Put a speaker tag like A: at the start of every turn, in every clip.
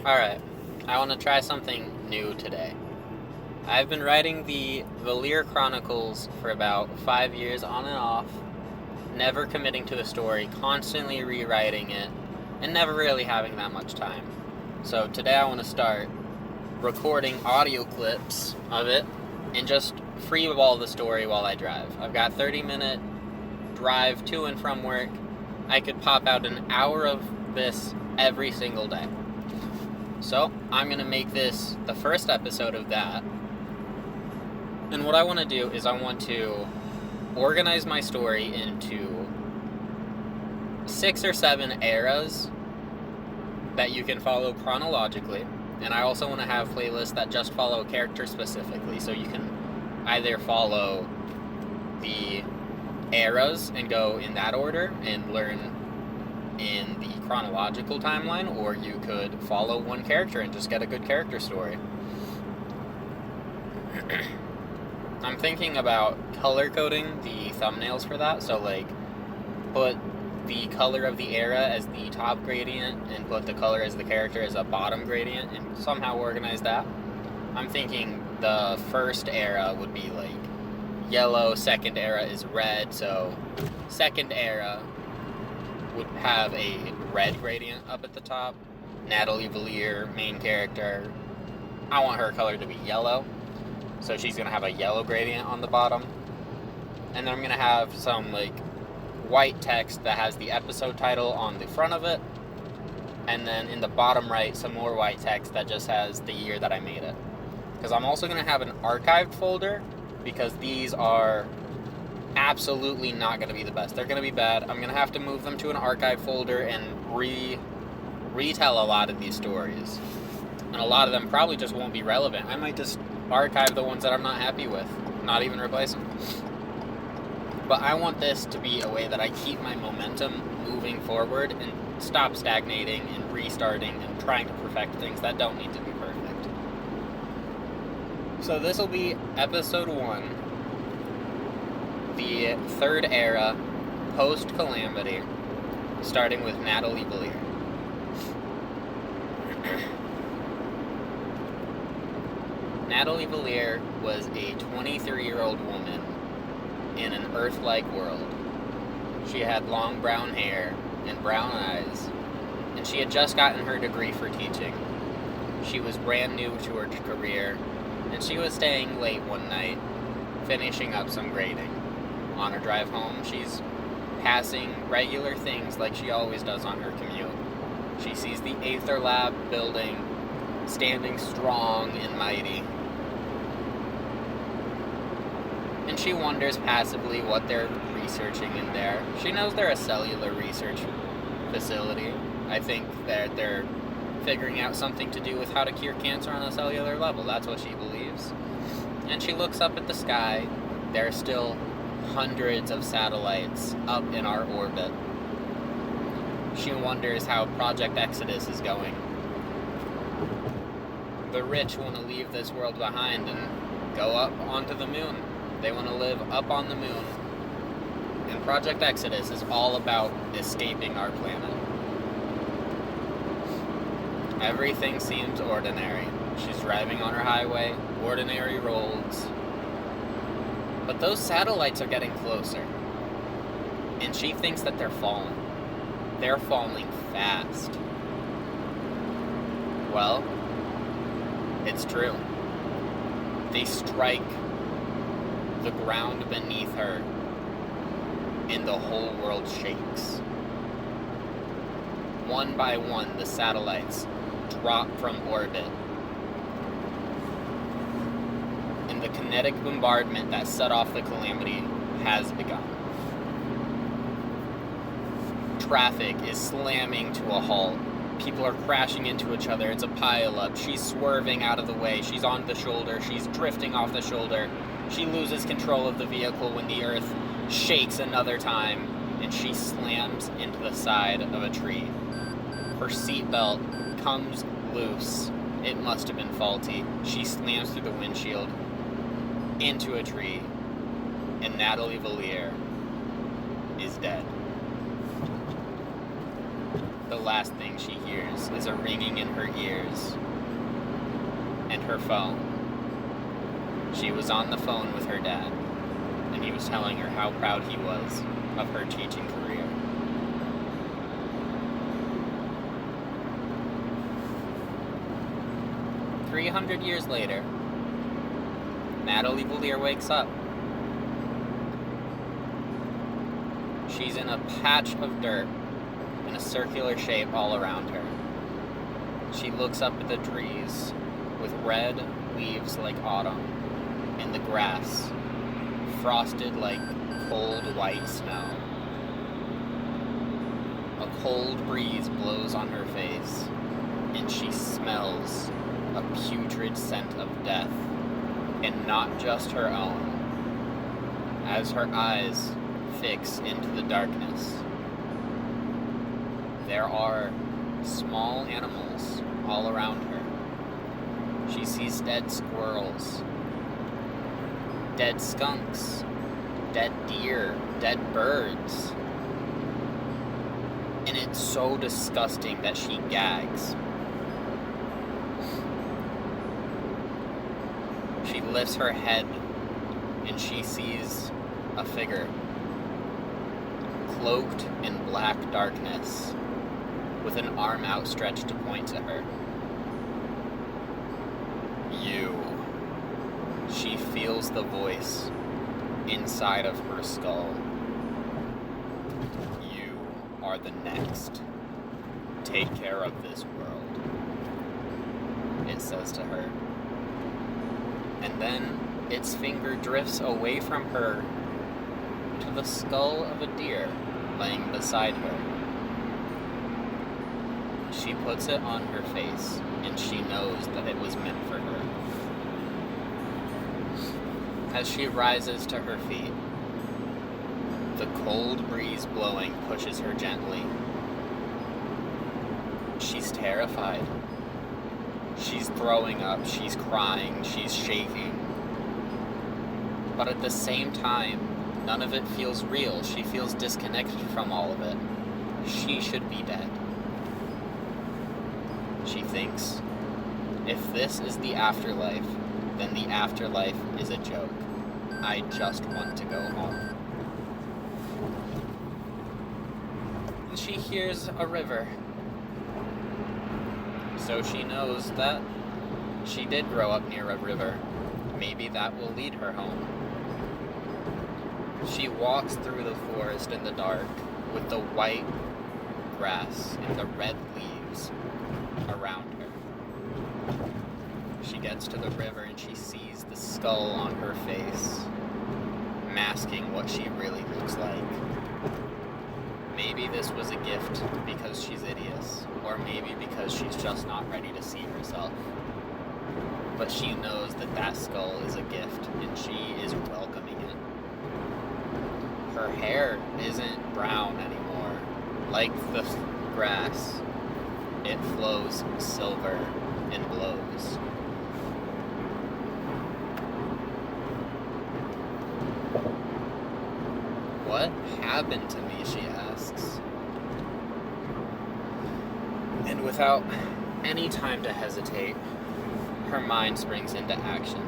A: Alright, I want to try something new today. I've been writing the Valere Chronicles for about 5 years on and off, never committing to a story, constantly rewriting it, and never really having that much time. So today I want to start recording audio clips of it and just freeball the story while I drive. I've got 30-minute drive to and from work. I could pop out an hour of this every single day. So, I'm going to make this the first episode of that. And what I want to do is I want to organize my story into 6 or 7 eras that you can follow chronologically. And I also want to have playlists that just follow a character specifically. So you can either follow the eras and go in that order and learn in the chronological timeline, or you could follow one character and just get a good character story. I'm thinking about color coding the thumbnails for that, so put the color of the era as the top gradient and put the color as the character as a bottom gradient and somehow organize that. I'm thinking the first era would be yellow, second era is red, so second era would have a red gradient up at the top. Natalie Valere, main character, I want her color to be yellow, so she's going to have a yellow gradient on the bottom. And then I'm going to have some white text that has the episode title on the front of it, and then in the bottom right some more white text that just has the year that I made it. Because I'm also going to have an archived folder, because these are absolutely not going to be the best. They're going to be bad. I'm going to have to move them to an archive folder and retell a lot of these stories. And a lot of them probably just won't be relevant. I might just archive the ones that I'm not happy with, not even replace them. But I want this to be a way that I keep my momentum moving forward and stop stagnating and restarting and trying to perfect things that don't need to be perfect. So this will be episode 1. The third era, post-Calamity, starting with Natalie Valere. Natalie Valere was a 23-year-old woman in an Earth-like world. She had long brown hair and brown eyes, and she had just gotten her degree for teaching. She was brand new to her career, and she was staying late one night, finishing up some grading. On her drive home, she's passing regular things like she always does on her commute. She sees the Aether Lab building standing strong and mighty. And she wonders passively what they're researching in there. She knows they're a cellular research facility. I think that they're figuring out something to do with how to cure cancer on a cellular level. That's what she believes. And she looks up at the sky. There are still hundreds of satellites up in our orbit. She wonders how Project Exodus is going. The rich want to leave this world behind and go up onto the moon. They want to live up on the moon. And Project Exodus is all about escaping our planet. Everything seems ordinary. She's driving on her highway, ordinary roads. But those satellites are getting closer, and she thinks that they're falling. They're falling fast. Well, it's true. They strike the ground beneath her, and the whole world shakes. One by one, the satellites drop from orbit. The kinetic bombardment that set off the calamity has begun. Traffic is slamming to a halt. People are crashing into each other. It's a pileup. She's swerving out of the way. She's on the shoulder. She's drifting off the shoulder. She loses control of the vehicle when the earth shakes another time, and she slams into the side of a tree. Her seatbelt comes loose. It must have been faulty. She slams through the windshield into a tree, and Natalie Valere is dead. The last thing she hears is a ringing in her ears, and her phone. She was on the phone with her dad, and he was telling her how proud he was of her teaching career. "300 years later, Natalie Valere wakes up. She's in a patch of dirt in a circular shape all around her. She looks up at the trees with red leaves like autumn, and the grass frosted like cold white snow. A cold breeze blows on her face, and she smells a putrid scent of death, and not just her own, as her eyes fix into the darkness. There are small animals all around her. She sees dead squirrels, dead skunks, dead deer, dead birds. And it's so disgusting that she gags. She lifts her head and she sees a figure cloaked in black darkness with an arm outstretched to point to her. "You." She feels the voice inside of her skull. "You are the next. Take care of this world," it says to her. And then its finger drifts away from her to the skull of a deer laying beside her. She puts it on her face, and she knows that it was meant for her. As she rises to her feet, the cold breeze blowing pushes her gently. She's terrified. She's throwing up, she's crying, she's shaking. But at the same time, none of it feels real. She feels disconnected from all of it. She should be dead. She thinks, if this is the afterlife, then the afterlife is a joke. I just want to go home. And she hears a river. So she knows that she did grow up near a river. Maybe that will lead her home. She walks through the forest in the dark with the white grass and the red leaves around her. She gets to the river and she sees the skull on her face, masking what she really looks like. Maybe this was a gift because she's hideous, or maybe because she's just not ready to see herself. But she knows that that skull is a gift, and she is welcoming it. Her hair isn't brown anymore. Like the grass, it flows silver and blows. "What happened to me?" she asks. And without any time to hesitate, her mind springs into action.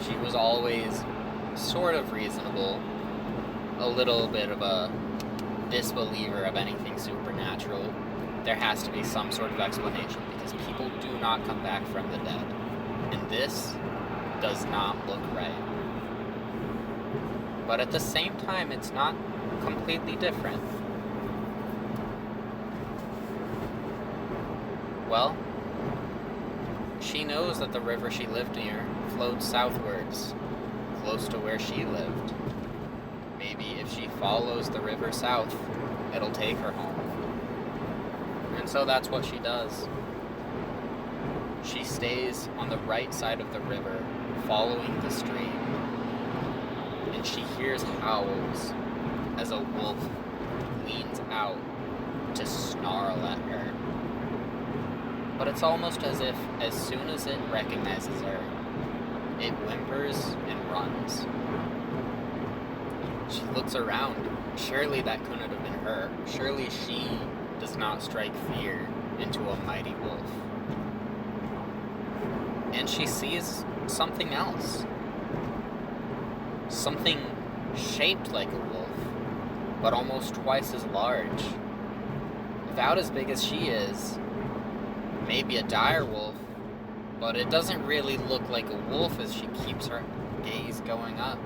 A: She was always sort of reasonable, a little bit of a disbeliever of anything supernatural. There has to be some sort of explanation because people do not come back from the dead. And this does not look right. But at the same time, it's not completely different. Well, she knows that the river she lived near flowed southwards, close to where she lived. Maybe if she follows the river south, it'll take her home. And so that's what she does. She stays on the right side of the river, following the stream. And she hears howls as a wolf leans out to snarl at her. But it's almost as if, as soon as it recognizes her, it whimpers and runs. She looks around. Surely that couldn't have been her. Surely she does not strike fear into a mighty wolf. And she sees something else. Something shaped like a wolf, but almost twice as large. About as big as she is. Maybe a dire wolf, but it doesn't really look like a wolf as she keeps her gaze going up.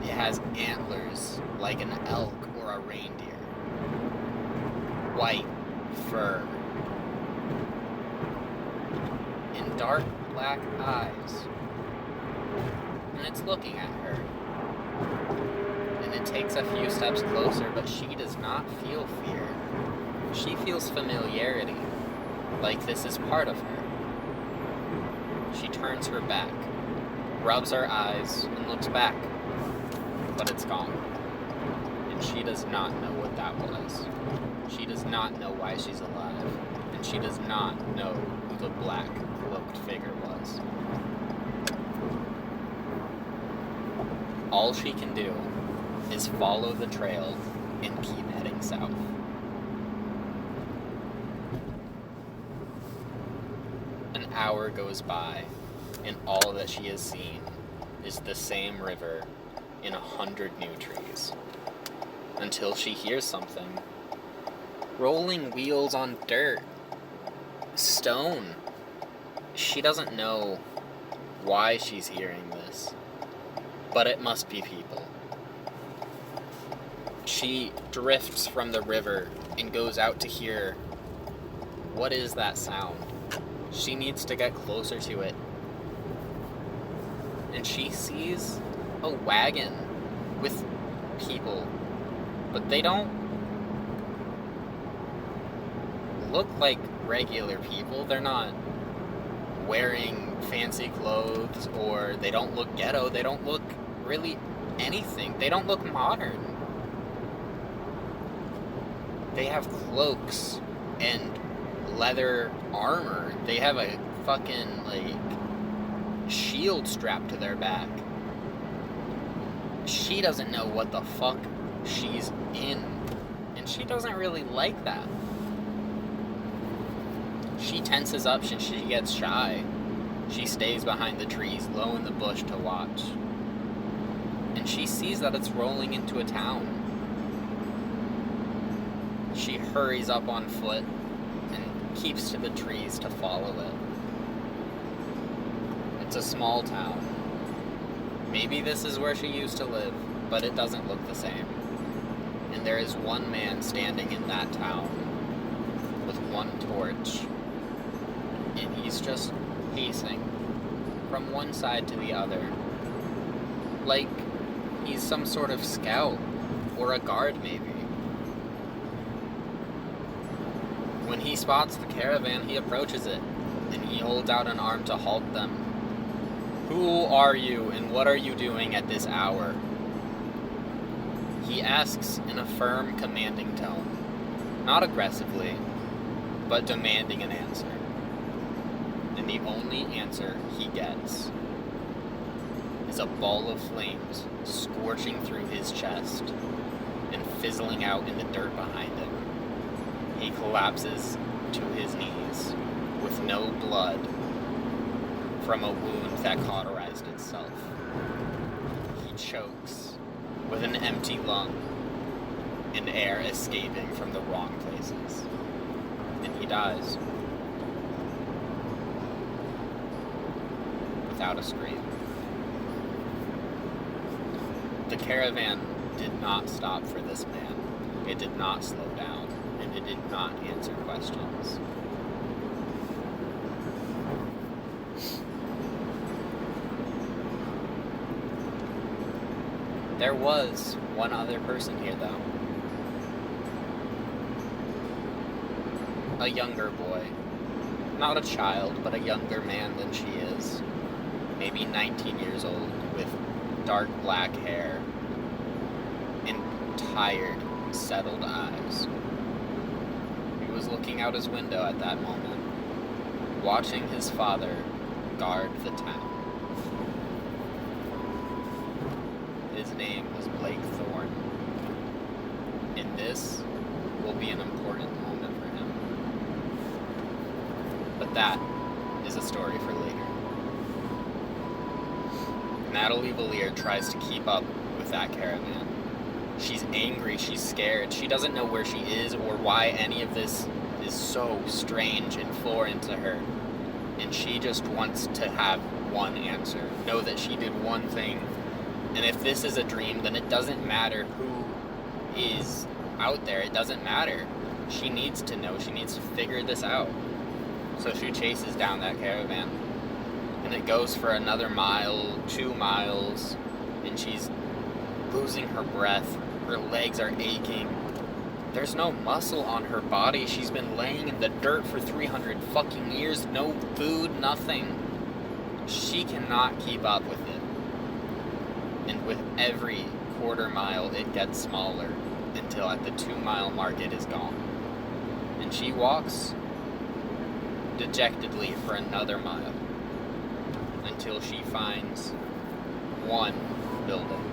A: It has antlers like an elk or a reindeer. White fur. And dark black eyes. And it's looking at her. And it takes a few steps closer, but she does not feel fear. She feels familiarity, like this is part of her. She turns her back, rubs her eyes, and looks back. But it's gone. And she does not know what that was. She does not know why she's alive. And she does not know who the black cloaked figure was. All she can do is follow the trail and keep heading south. An hour goes by, and all that she has seen is the same river in 100 new trees. Until she hears something. Rolling wheels on dirt. Stone. She doesn't know why she's hearing this, but it must be people. She drifts from the river and goes out to hear, what is that sound? She needs to get closer to it. And she sees a wagon with people, but they don't look like regular people. They're not wearing fancy clothes, or they don't look ghetto. They don't look really anything. They don't look modern. They have cloaks and leather armor. They have a fucking, shield strapped to their back. She doesn't know what the fuck she's in. And she doesn't really like that. She tenses up and she gets shy. She stays behind the trees, low in the bush to watch. And she sees that it's rolling into a town. She hurries up on foot and keeps to the trees to follow it. It's a small town. Maybe this is where she used to live, but it doesn't look the same. And there is one man standing in that town with one torch. And he's just pacing from one side to the other. Like he's some sort of scout or a guard maybe. When he spots the caravan, he approaches it, and he holds out an arm to halt them. Who are you, and what are you doing at this hour? He asks in a firm, commanding tone. Not aggressively, but demanding an answer. And the only answer he gets is a ball of flames scorching through his chest and fizzling out in the dirt behind him. He collapses to his knees with no blood from a wound that cauterized itself. He chokes with an empty lung and air escaping from the wrong places. And he dies without a scream. The caravan did not stop for this man. It did not slow down. And it did not answer questions. There was one other person here, though. A younger boy. Not a child, but a younger man than she is. Maybe 19 years old, with dark black hair and tired, settled eyes. He was looking out his window at that moment, watching his father guard the town. His name was Blake Thorne, and this will be an important moment for him. But that is a story for later. Natalie Valere tries to keep up with that caravan. She's angry, she's scared, she doesn't know where she is or why any of this is so strange and foreign to her. And she just wants to have one answer. Know that she did one thing. And if this is a dream, then it doesn't matter who is out there. It doesn't matter. She needs to know. She needs to figure this out. So she chases down that caravan. And it goes for another mile, 2 miles, and she's losing her breath. Her legs are aching. There's no muscle on her body. She's been laying in the dirt for 300 fucking years. No food, nothing. She cannot keep up with it. And with every quarter mile, it gets smaller until at the 2-mile mark it is gone. And she walks dejectedly for another mile until she finds one building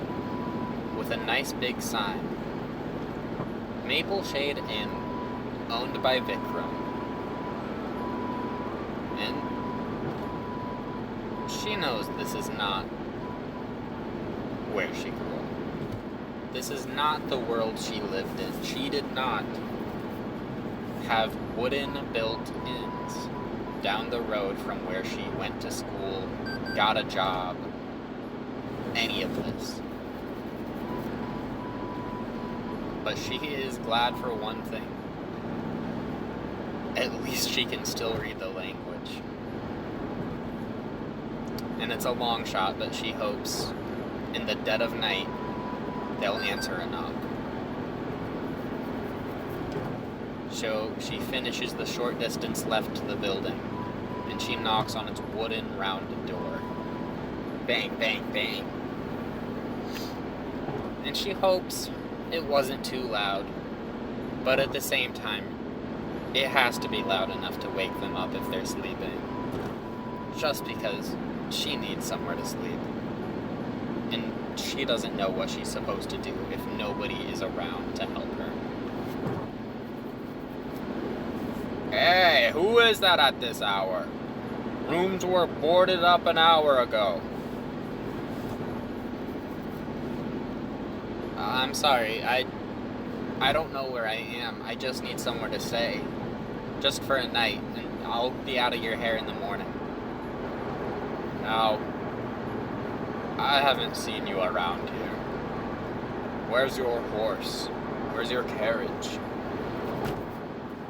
A: with a nice big sign. Maple Shade Inn, owned by Vikram. And she knows this is not where she grew up. This is not the world she lived in. She did not have wooden built inns down the road from where she went to school, got a job, any of this. But she is glad for one thing. At least she can still read the language. And it's a long shot, but she hopes in the dead of night they'll answer a knock. So she finishes the short distance left to the building, and she knocks on its wooden rounded door. Bang, bang, bang. And she hopes it wasn't too loud, but at the same time, it has to be loud enough to wake them up if they're sleeping. Just because she needs somewhere to sleep. And she doesn't know what she's supposed to do if nobody is around to help her. Hey, who is that at this hour? Rooms were boarded up an hour ago. I'm sorry, I don't know where I am. I just need somewhere to stay. Just for a night, and I'll be out of your hair in the morning. Now, I haven't seen you around here. Where's your horse? Where's your carriage?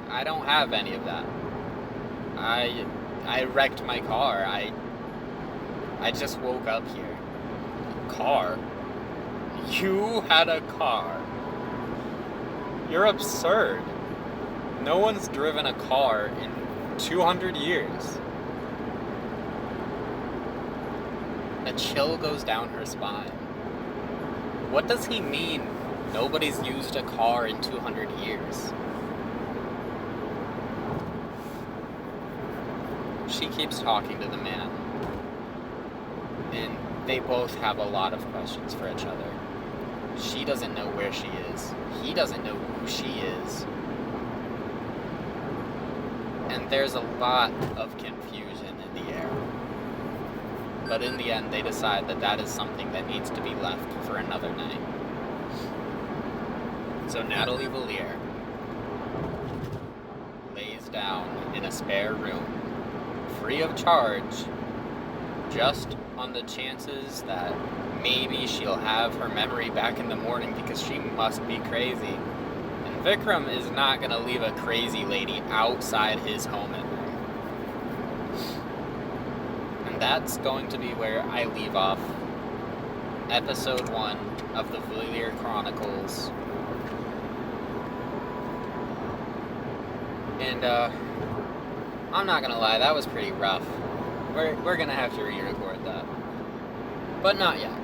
A: I don't have any of that. I wrecked my car. I just woke up here. Car? You had a car? You're absurd. No one's driven a car in 200 years. A chill goes down her spine. What does he mean, nobody's used a car in 200 years? She keeps talking to the man, and they both have a lot of questions for each other. She doesn't know where she is. He doesn't know who she is. And there's a lot of confusion in the air. But in the end, they decide that that is something that needs to be left for another night. So Natalie Valere lays down in a spare room, free of charge, just on the chances that maybe she'll have her memory back in the morning because she must be crazy. And Vikram is not going to leave a crazy lady outside his home at night. And that's going to be where I leave off episode 1 of the Valere Chronicles. And I'm not going to lie, that was pretty rough. We're going to have to re-record that. But not yet.